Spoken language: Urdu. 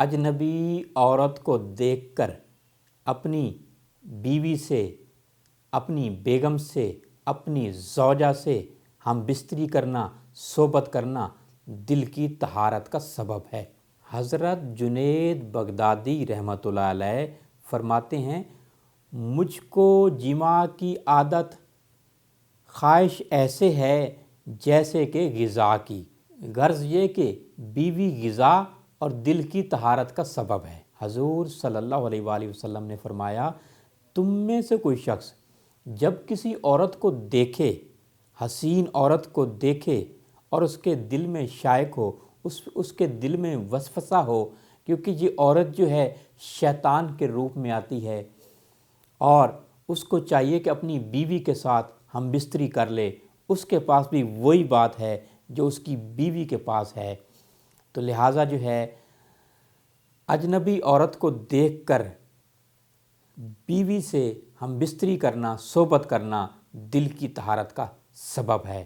اجنبی عورت کو دیکھ کر اپنی بیوی سے، اپنی بیگم سے، اپنی زوجہ سے ہم بستری کرنا، صحبت کرنا دل کی طہارت کا سبب ہے۔ حضرت جنید بغدادی رحمۃ اللہ علیہ فرماتے ہیں، مجھ کو جماع کی عادت خواہش ایسے ہے جیسے کہ غذا کی، غرض یہ کہ بیوی غذا اور دل کی طہارت کا سبب ہے۔ حضور صلی اللہ علیہ وآلہ وسلم نے فرمایا، تم میں سے کوئی شخص جب کسی عورت کو دیکھے، حسین عورت کو دیکھے اور اس کے دل میں شائق ہو، اس کے دل میں وسوسہ ہو، کیونکہ یہ عورت جو ہے شیطان کے روپ میں آتی ہے اور اس کو چاہیے کہ اپنی بیوی کے ساتھ ہم بستری کر لے، اس کے پاس بھی وہی بات ہے جو اس کی بیوی کے پاس ہے، تو لہٰذا جو ہے اجنبی عورت کو دیکھ کر بیوی سے ہم بستری کرنا، صحبت کرنا دل کی طہارت کا سبب ہے۔